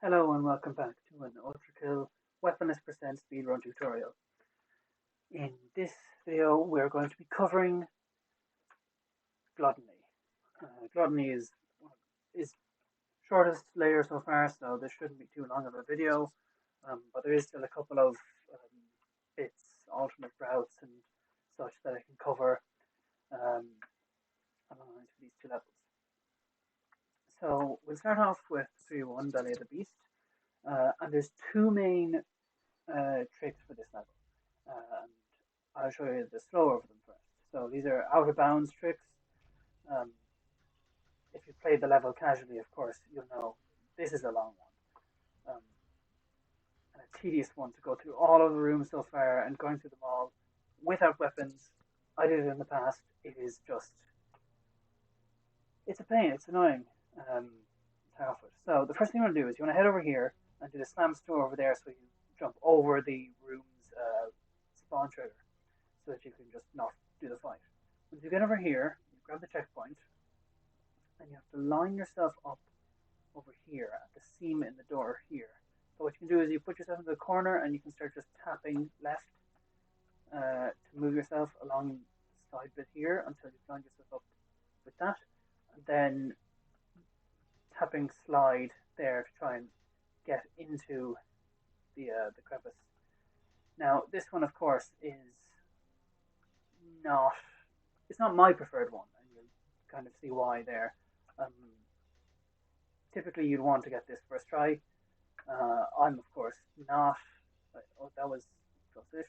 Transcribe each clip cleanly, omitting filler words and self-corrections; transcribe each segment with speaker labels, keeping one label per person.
Speaker 1: Hello and welcome back to an ULTRAKILL Weaponless percent Speedrun tutorial. In this video we're going to be covering Gluttony. Gluttony is shortest layer so far, so this shouldn't be too long of a video, but there is still a couple of bits, alternate routes and such that I can cover along these two levels. So we'll start off with 3-1, Belly of the Beast, and there's two main tricks for this level. And I'll show you the slower of them first. So these are out of bounds tricks. If you play the level casually, of course, you'll know this is a long one. And a tedious one to go through all of the rooms so far and going through them all without weapons. I did it in the past. It is just, it's a pain, it's annoying. So the first thing you want to do is you want to head over here and do the slam store over there so you jump over the room's spawn trigger so that you can just not do the fight. Once you get over here, you grab the checkpoint and you have to line yourself up over here at the seam in the door here. So what you can do is you put yourself into the corner and you can start just tapping left to move yourself along the side bit here until you line yourself up with that, and then tapping slide there to try and get into the crevice. Now this one, of course, is it's not my preferred one, and you'll kind of see why there. Typically you'd want to get this first try. I'm of course not. Oh, that was close-ish.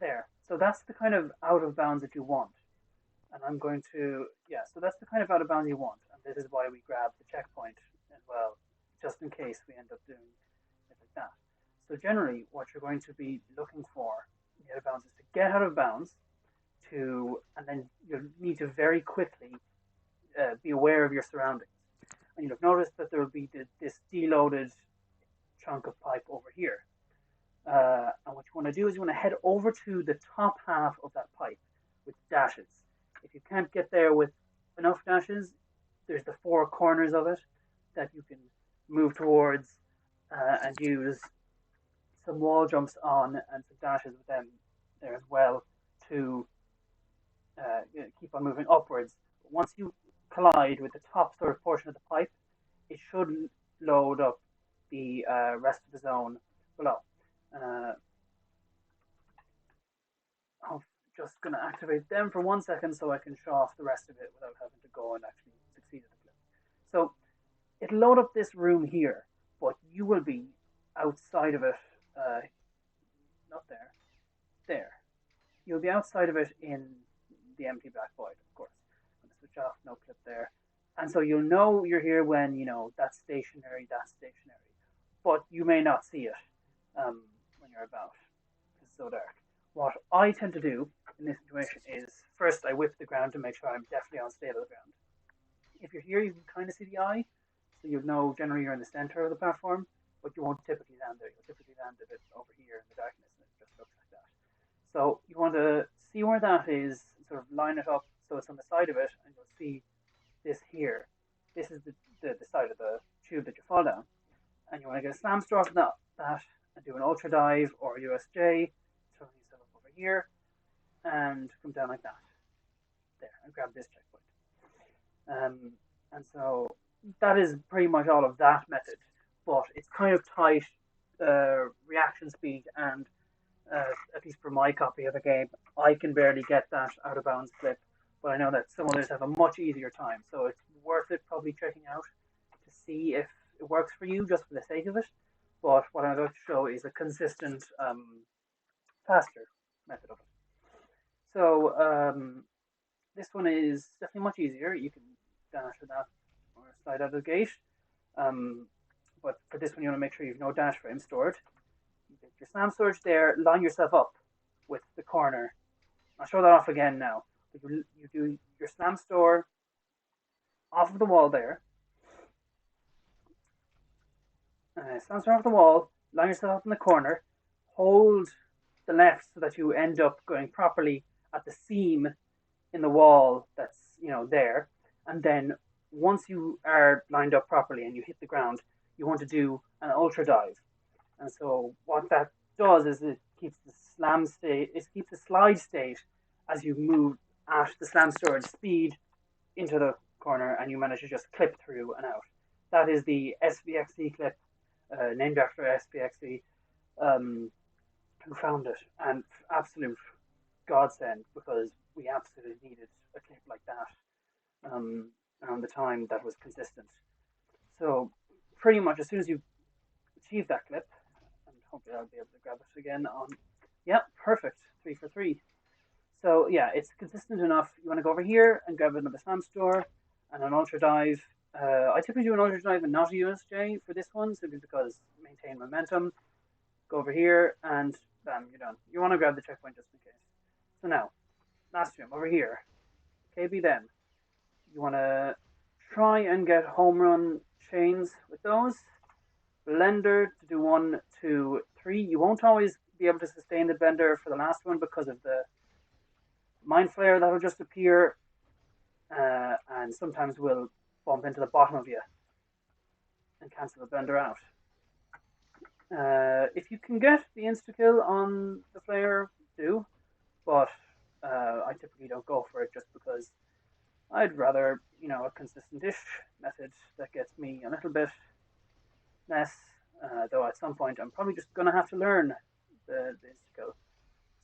Speaker 1: There. So that's the kind of out of bounds that you want. And I'm going to, so that's the kind of out of bounds you want. And this is why we grab the checkpoint as well, just in case we end up doing it like that. So generally, what you're going to be looking for in the out of bounds is to get out of bounds and then you need to very quickly be aware of your surroundings. And you'll have noticed that there will be this deloaded chunk of pipe over here. And what you want to do is you want to head over to the top half of that pipe with dashes. If you can't get there with enough dashes, there's the four corners of it that you can move towards and use some wall jumps on and some dashes with them there as well to keep on moving upwards. But once you collide with the top sort of portion of the pipe, it should load up the rest of the zone below. I'm just going to activate them for 1 second so I can show off the rest of it without having to go and actually succeed at the clip. So it'll load up this room here, but you will be outside of it, not there, there. You'll be outside of it in the empty black void, of course. I'm going to switch off, no clip there. And so you'll know you're here when, that's stationary, but you may not see it when you're about. It's so dark. What I tend to do in this situation is, first I whip the ground to make sure I'm definitely on stable ground. If you're here, you can kind of see the eye, so you'll know generally you're in the center of the platform, but you won't typically land there. You'll typically land a bit over here in the darkness, and it just looks like that. So you want to see where that is, sort of line it up so it's on the side of it, and you'll see this here. This is the side of the tube that you fall down. And you want to get a slam store from that and do an ultra dive or USJ, throwing yourself up over here, and come down like that. There, and grab this checkpoint. And so that is pretty much all of that method, but it's kind of tight reaction speed, and at least for my copy of the game, I can barely get that out of bounds flip, but I know that some others have a much easier time, so it's worth it probably checking out to see if it works for you just for the sake of it. But what I'd like to show is a consistent, faster method of it. So this one is definitely much easier. You can dash with that or slide out of the gate. But for this one, you want to make sure you have no dash frame stored. You get your slam storage there, line yourself up with the corner. I'll show that off again now. You do your slam store off of the wall there. Slam store off the wall, line yourself up in the corner, hold the left so that you end up going properly at the seam in the wall that's there, and then once you are lined up properly and you hit the ground, you want to do an ultra dive. And so what that does is it keeps the slam state, it keeps the slide state as you move at the slam storage speed into the corner, and you manage to just clip through and out. That is the Svxe clip, named after Svxe, who found it, and absolute godsend, because we absolutely needed a clip like that around the time that was consistent. So pretty much as soon as you achieve that clip, and hopefully I'll be able to grab it again on, yeah, perfect, 3 for 3. So yeah, it's consistent enough. You want to go over here and grab another slam store and an ultra dive. I typically do an ultra dive and not a USJ for this one, simply because maintain momentum. Go over here and bam, you're done. You want to grab the checkpoint just in case. So now, last jump over here. KB then. You want to try and get home run chains with those. Blender to do 1, 2, 3. You won't always be able to sustain the blender for the last one because of the mind flare that will just appear, and sometimes will bump into the bottom of you and cancel the blender out. If you can get the insta kill on the flare, do, but I typically don't go for it just because I'd rather, a consistent-ish method that gets me a little bit less, though at some point I'm probably just going to have to learn the insta kill.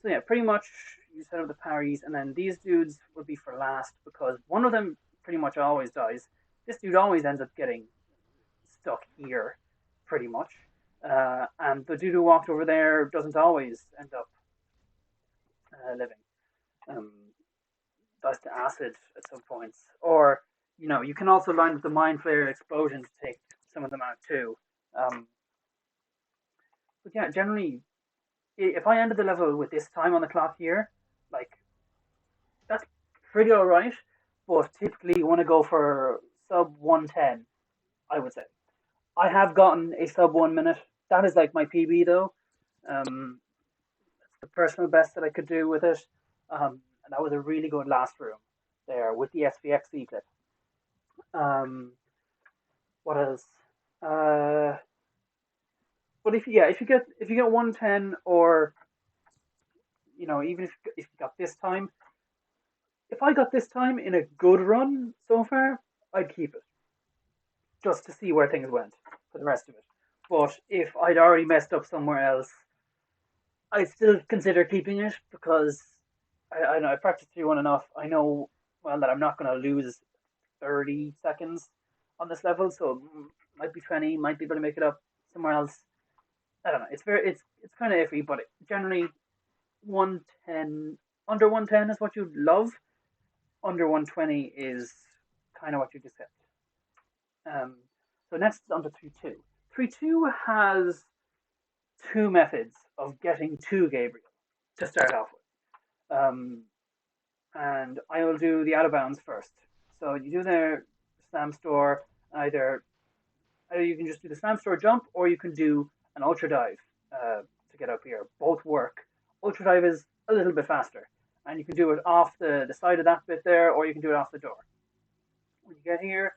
Speaker 1: So yeah, pretty much you set up the parries, and then these dudes will be for last because one of them pretty much always dies. This dude always ends up getting stuck here, pretty much. And the dude who walked over there doesn't always end up living. Dies to acid at some points. Or, you can also line up the mind flare explosion to take some of them out too. But yeah, generally, if I ended the level with this time on the clock here, like, that's pretty alright, but typically you want to go for sub 110, I would say. I have gotten a sub 1 minute. That is like my PB though. That's the personal best that I could do with it. And that was a really good last room there with the Svxe clip. What else? But if you get 110, or even if you got this time, if I got this time in a good run so far, I'd keep it just to see where things went for the rest of it. But if I'd already messed up somewhere else, I'd still consider keeping it because I know I practiced 3-1 enough. I know well that I'm not going to lose 30 seconds on this level, so might be 20, might be able to make it up somewhere else. I don't know. It's kind of iffy, but generally 110, under 110 is what you'd love. Under 120 is kind of what you'd accept. So next on to 3-2. 3-2 has 2 methods of getting to Gabriel to start off with. And I will do the out of bounds first. So you do the slam store, either you can just do the slam store jump, or you can do an ultra dive to get up here. Both work. Ultra dive is a little bit faster, and you can do it off the side of that bit there, or you can do it off the door. When you get here,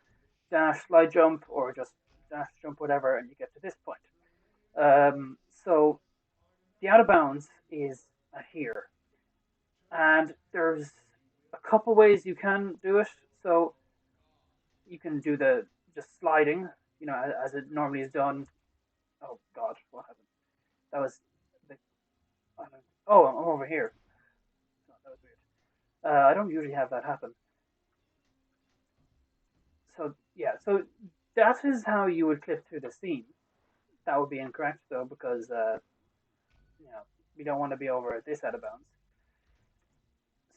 Speaker 1: dash, slide jump, or just dash, jump, whatever, and you get to this point. So the out of bounds is here, and there's a couple ways you can do it. So you can do the just sliding, as it normally is done. Oh God, what happened? That was the. Oh, I'm over here. Oh, that was weird. I don't usually have that happen. So yeah, so that is how you would clip through the scene. That would be incorrect though, because we don't want to be over at this out of bounds.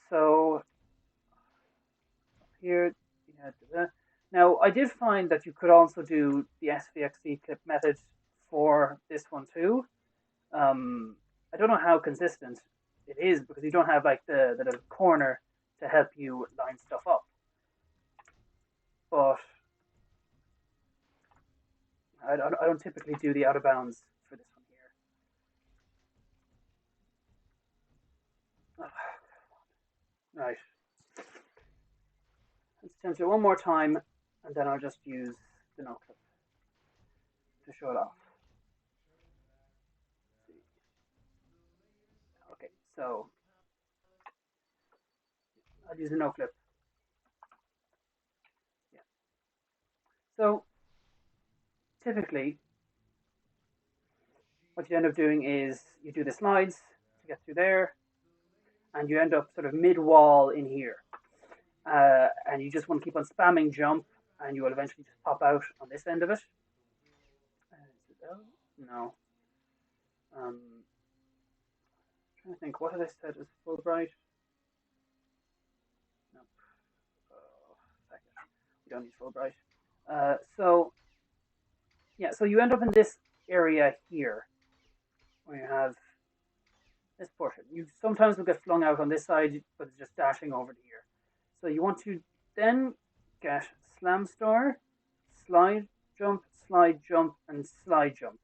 Speaker 1: So here, now I did find that you could also do the Svxe clip method for this one too. I don't know how consistent it is because you don't have like the little corner to help you line stuff up. But I don't typically do the out of bounds for this one here. Right. Let's attempt it one more time. and then I'll just use the no clip to show it off. Okay, so I'll use the no clip. Yeah. So typically, what you end up doing is you do the slides to get through there, and you end up sort of mid-wall in here. And you just want to keep on spamming jump, and you will eventually just pop out on this end of it. No. I'm trying to think, what did I set as Fulbright? No. We don't need Fulbright. So you end up in this area here, where you have this portion. You sometimes will get flung out on this side, but it's just dashing over to here. So you want to then get slam star, slide jump, and slide jump.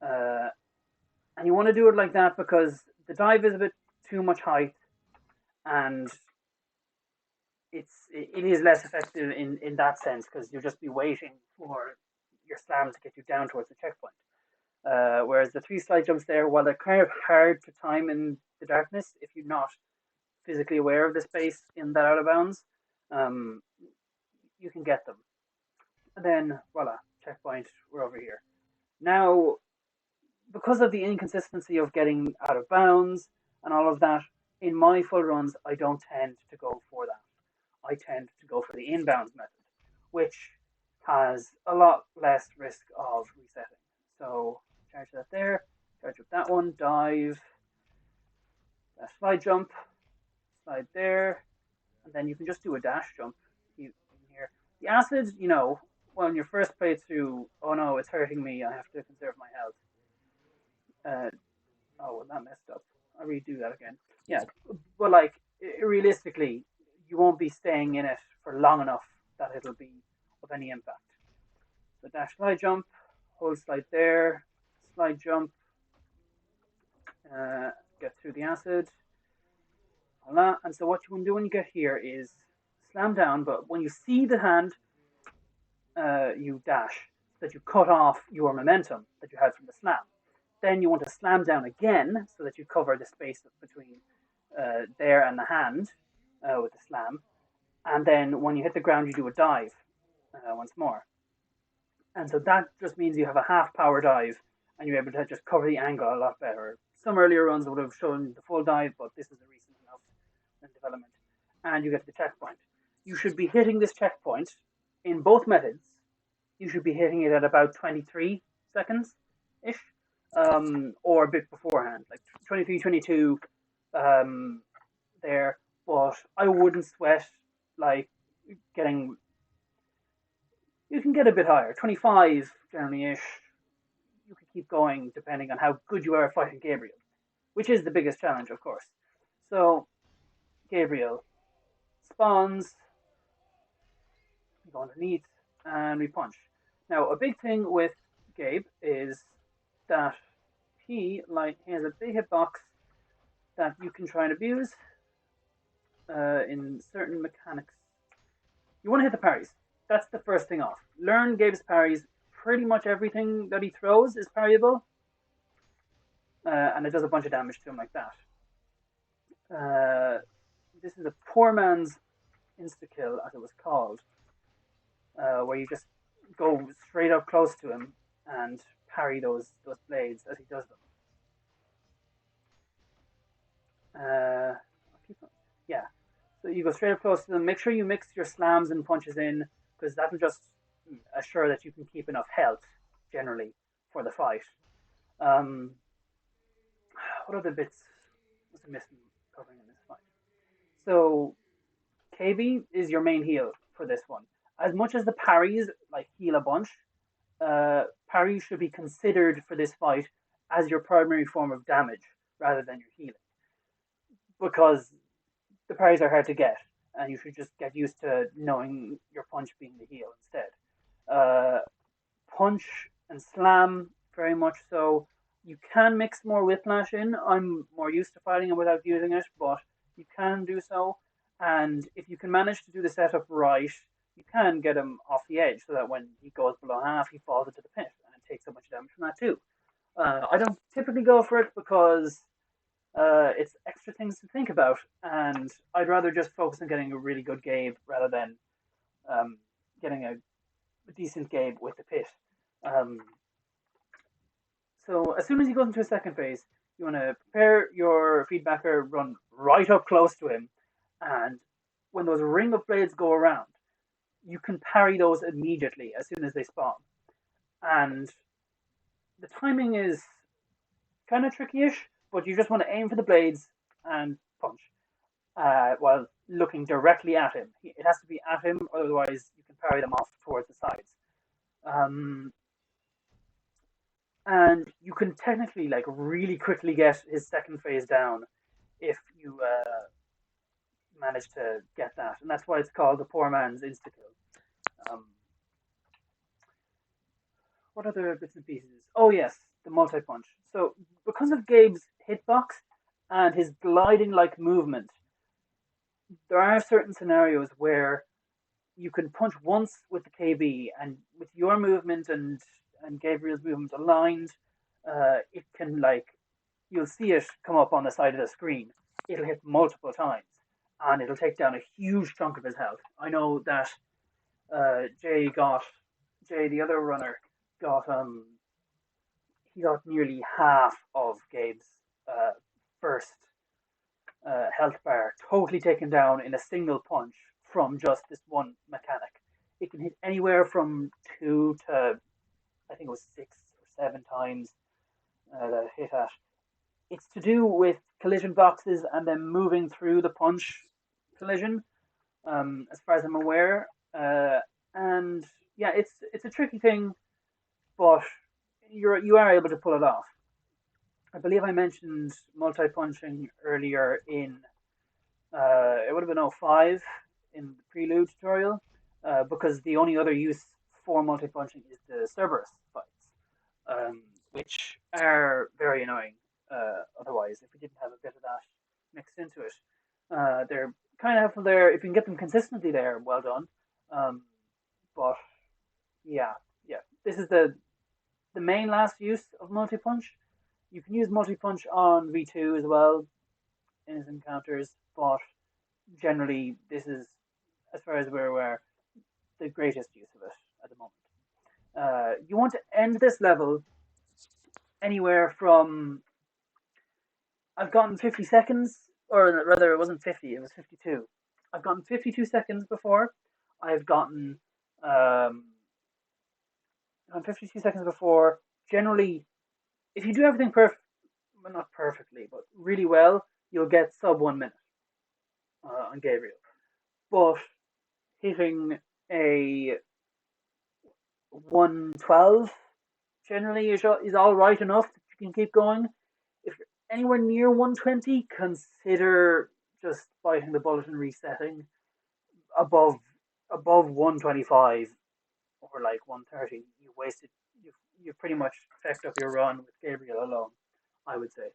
Speaker 1: And you want to do it like that because the dive is a bit too much height, and it is less effective in that sense because you'll just be waiting for your slam to get you down towards the checkpoint. Whereas the 3 slide jumps there, while they're kind of hard to time in the darkness, if you're not physically aware of the space in that out of bounds, you can get them. And then, voila, checkpoint, we're over here. Now, because of the inconsistency of getting out of bounds and all of that, in my full runs, I don't tend to go for that. I tend to go for the inbounds method, which has a lot less risk of resetting. So charge that there, charge up that one, dive, slide jump, slide there, and then you can just do a dash jump in here. The acid, you know, well, in your first playthrough, oh no, it's hurting me, I have to conserve my health. Oh, well, that messed up. I'll redo that again. Yeah, but like, realistically, you won't be staying in it for long enough that it'll be of any impact. So dash slide jump, hold slide there, slide jump, get through the acid, voila. And so what you want to do when you get here is slam down, but when you see the hand, you dash, so that you cut off your momentum that you had from the slam. Then you want to slam down again, so that you cover the space between there and the hand with the slam. And then when you hit the ground, you do a dive once more. And so that just means you have a half power dive, and you're able to just cover the angle a lot better. Some earlier runs would have shown the full dive, but this is a recent enough development. And you get to the checkpoint. You should be hitting this checkpoint in both methods. You should be hitting it at about 23 seconds-ish, or a bit beforehand, like 23, 22 there. But I wouldn't sweat like getting. You can get a bit higher, 25 generally-ish. You can keep going depending on how good you are at fighting Gabriel, which is the biggest challenge, of course. So, Gabriel spawns, we go underneath, and we punch. Now, a big thing with Gabe is that he has a big hitbox that you can try and abuse in certain mechanics. You want to hit the parries. That's the first thing off. Learn Gabe's parries. Pretty much everything that he throws is parryable. And it does a bunch of damage to him like that. This is a poor man's insta-kill, as it was called, where you just go straight up close to him and parry those blades as he does them. Yeah, so you go straight up close to them. Make sure you mix your slams and punches in, because that will just assure that you can keep enough health, generally, for the fight. What other bits was I missing covering in this fight? So, KB is your main heal for this one. As much as the parries like heal a bunch, parries should be considered for this fight as your primary form of damage rather than your healing, because the parries are hard to get, and you should just get used to knowing your punch being the heal instead. Punch and slam, very much so. You can mix more whiplash in. I'm more used to fighting it without using it, but you can do so. And if you can manage to do the setup right, you can get him off the edge so that when he goes below half, he falls into the pit and takes so much damage from that too. I don't typically go for it because it's extra things to think about, and I'd rather just focus on getting a really good Gabe rather than getting a decent Gabe with the pit. Um, so as soon as he goes into a second phase, you want to prepare your feedbacker, run right up close to him, and when those ring of blades go around, you can parry those immediately as soon as they spawn. And the timing is kind of tricky-ish, but you just want to aim for the blades and punch while looking directly at him. It has to be at him, otherwise you can parry them off towards the sides. And you can technically like really quickly get his second phase down if you manage to get that, and that's why it's called the poor man's insta kill. What other bits and pieces? Oh yes, the multi punch. So because of Gabe's hitbox and his gliding like movement, there are certain scenarios where you can punch once with the KB, and with your movement and Gabriel's movement aligned, it can like you'll see it come up on the side of the screen. It'll hit multiple times, and it'll take down a huge chunk of his health. I know that Jay, the other runner, got he got nearly half of Gabe's first health bar totally taken down in a single punch from just this one mechanic. It can hit anywhere from 2 to I think it was 6 or 7 times that hit at. It's to do with collision boxes and then moving through the punch collision, as far as I'm aware. And yeah, it's a tricky thing, but you are able to pull it off. I believe I mentioned multi punching earlier in it would have been 05 in the prelude tutorial, because the only other use for multi punching is the Cerberus fights, which are very annoying. Otherwise, if we didn't have a bit of that mixed into it, they're kind of helpful there. If you can get them consistently there, well done. But yeah, this is the main last use of multi punch. You can use multi punch on V2 as well in his encounters, but generally this is, as far as we're aware, the greatest use of it at the moment. You want to end this level anywhere from I've gotten 50 seconds, or rather it wasn't 50, it was 52. I've gotten 52 seconds before. I've gotten 52 seconds before. Generally, if you do everything well, not perfectly, but really well, you'll get sub 1 minute on Gabriel. But hitting a 112 generally is all right enough that you can keep going. If you're anywhere near 120, consider just biting the bullet and resetting. Above 125 or like 130, you wasted. You pretty much fecked up your run with Gabriel alone, I would say.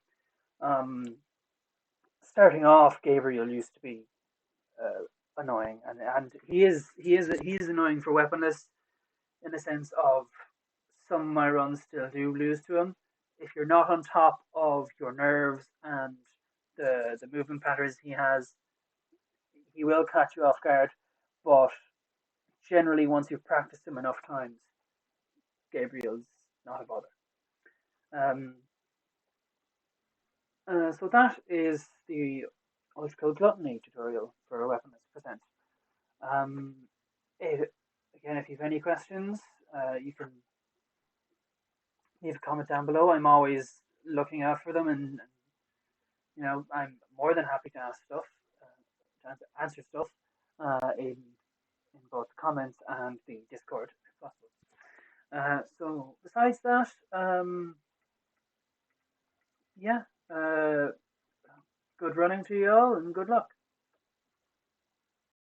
Speaker 1: Starting off, Gabriel used to be annoying, and he is annoying for Weaponless in the sense of some of my runs still do lose to him. If you're not on top of your nerves and the movement patterns he has, he will catch you off guard. But generally, once you've practiced him enough times, Gabriel's not a bother. So that is the ULTRAKILL Gluttony tutorial for Weaponless Present. Again, if you have any questions, you can leave a comment down below. I'm always looking out for them, and I'm more than happy to ask stuff, to answer stuff in both the comments and the Discord if possible. So besides that, good running to you all and good luck.